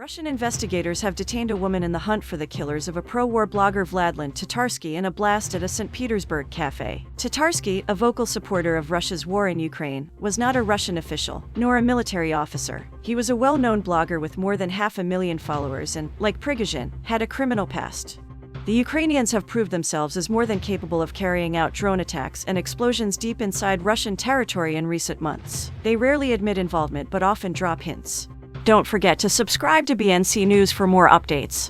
Russian investigators have detained a woman in the hunt for the killers of a pro-war blogger Vladlen Tatarsky in a blast at a St Petersburg cafe. Tatarsky, a vocal supporter of Russia's war in Ukraine, was not a Russian official, nor a military officer. He was a well-known blogger with more than 500,000 followers and, like Prigozhin, had a criminal past. The Ukrainians have proved themselves as more than capable of carrying out drone attacks and explosions deep inside Russian territory in recent months. They rarely admit involvement but often drop hints. Don't forget to subscribe to BNC News for more updates.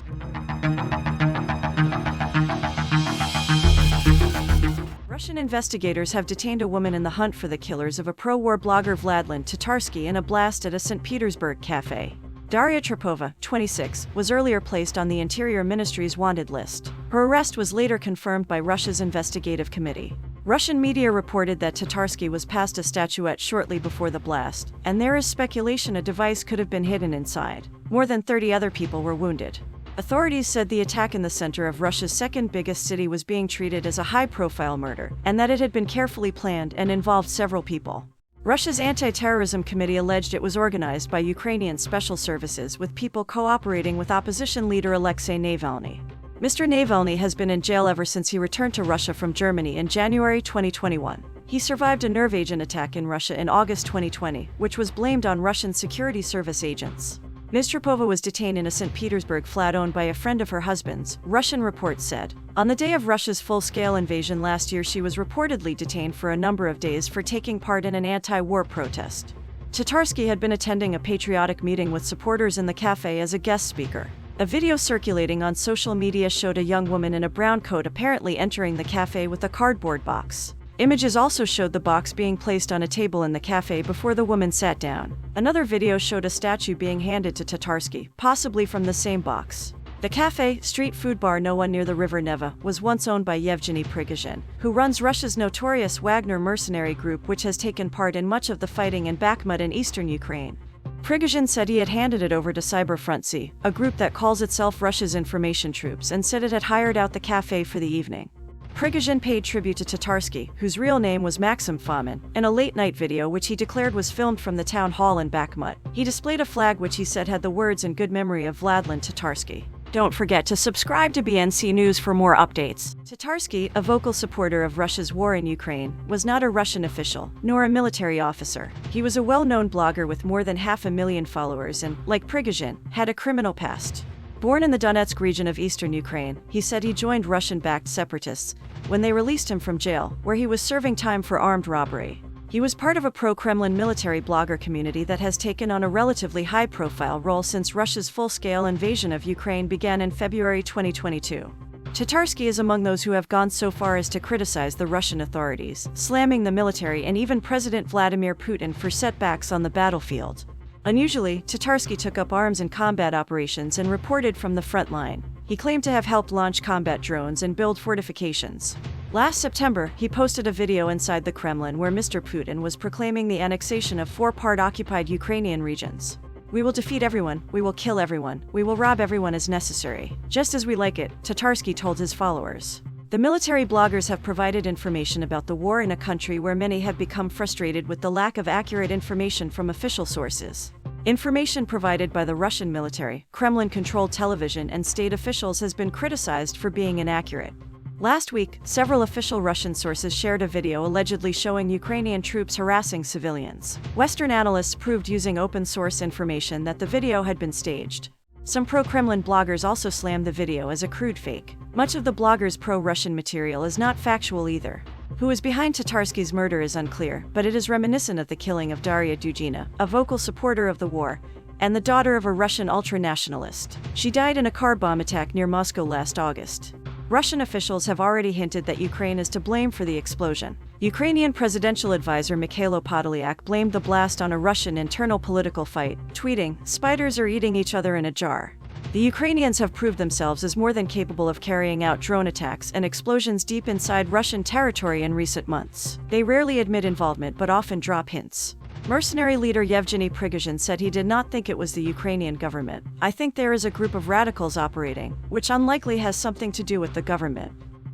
Russian investigators have detained a woman in the hunt for the killers of a pro-war blogger Vladlen Tatarsky in a blast at a St Petersburg cafe. Darya Trepova, 26, was earlier placed on the Interior Ministry's wanted list. Her arrest was later confirmed by Russia's Investigative committee. Russian media reported that Tatarsky was passed a statuette shortly before the blast, and there is speculation a device could have been hidden inside. More than 30 other people were wounded. Authorities said the attack in the center of Russia's second biggest city was being treated as a high-profile murder, and that it had been carefully planned and involved several people. Russia's anti-terrorism committee alleged it was organized by Ukrainian special services with people cooperating with opposition leader Alexei Navalny. Mr. Navalny has been in jail ever since he returned to Russia from Germany in January 2021. He survived a nerve agent attack in Russia in August 2020, which was blamed on Russian security service agents. Ms. Trepova was detained in a St. Petersburg flat owned by a friend of her husband's, Russian reports said. On the day of Russia's full-scale invasion last year, she was reportedly detained for a number of days for taking part in an anti-war protest. Tatarsky had been attending a patriotic meeting with supporters in the cafe as a guest speaker. A video circulating on social media showed a young woman in a brown coat apparently entering the cafe with a cardboard box. Images also showed the box being placed on a table in the cafe before the woman sat down. Another video showed a statue being handed to Tatarsky, possibly from the same box. The cafe, street food bar no one near the river Neva, was once owned by Yevgeny Prigozhin, who runs Russia's notorious Wagner mercenary group, which has taken part in much of the fighting in Bakhmut in eastern Ukraine. Prigozhin said he had handed it over to Cyberfront C, a group that calls itself Russia's information troops, and said it had hired out the cafe for the evening. Prigozhin paid tribute to Tatarsky, whose real name was Maxim Fomin, in a late-night video which he declared was filmed from the town hall in Bakhmut. He displayed a flag which he said had the words "in good memory of Vladlen Tatarsky." Don't forget to subscribe to BNC News for more updates. Tatarsky, a vocal supporter of Russia's war in Ukraine, was not a Russian official, nor a military officer. He was a well-known blogger with more than 500,000 followers and, like Prigozhin, had a criminal past. Born in the Donetsk region of eastern Ukraine, he said he joined Russian-backed separatists when they released him from jail, where he was serving time for armed robbery. He was part of a pro-Kremlin military blogger community that has taken on a relatively high-profile role since Russia's full-scale invasion of Ukraine began in February 2022. Tatarsky is among those who have gone so far as to criticize the Russian authorities, slamming the military and even President Vladimir Putin for setbacks on the battlefield. Unusually, Tatarsky took up arms in combat operations and reported from the front line. He claimed to have helped launch combat drones and build fortifications. Last September, he posted a video inside the Kremlin where Mr. Putin was proclaiming the annexation of 4 occupied Ukrainian regions. "We will defeat everyone, we will kill everyone, we will rob everyone as necessary, just as we like it," Tatarsky told his followers. The military bloggers have provided information about the war in a country where many have become frustrated with the lack of accurate information from official sources. Information provided by the Russian military, Kremlin-controlled television, and state officials has been criticized for being inaccurate. Last week, several official Russian sources shared a video allegedly showing Ukrainian troops harassing civilians. Western analysts proved using open-source information that the video had been staged. Some pro-Kremlin bloggers also slammed the video as a crude fake. Much of the blogger's pro-Russian material is not factual either. Who is behind Tatarsky's murder is unclear, but it is reminiscent of the killing of Darya Trepova, a vocal supporter of the war, and the daughter of a Russian ultra-nationalist. She died in a car bomb attack near Moscow last August. Russian officials have already hinted that Ukraine is to blame for the explosion. Ukrainian presidential advisor Mikhailo Podolyak blamed the blast on a Russian internal political fight, tweeting, "Spiders are eating each other in a jar." The Ukrainians have proved themselves as more than capable of carrying out drone attacks and explosions deep inside Russian territory in recent months. They rarely admit involvement but often drop hints. Mercenary leader Yevgeny Prigozhin said he did not think it was the Ukrainian government. "I think there is a group of radicals operating, which unlikely has something to do with the government."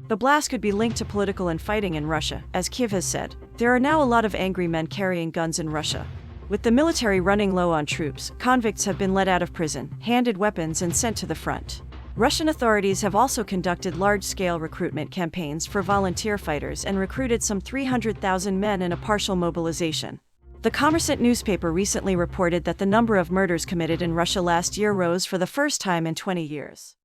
The blast could be linked to political infighting in Russia, as Kyiv has said. There are now a lot of angry men carrying guns in Russia. With the military running low on troops, convicts have been let out of prison, handed weapons, and sent to the front. Russian authorities have also conducted large-scale recruitment campaigns for volunteer fighters and recruited some 300,000 men in a partial mobilization. The Kommersant newspaper recently reported that the number of murders committed in Russia last year rose for the first time in 20 years.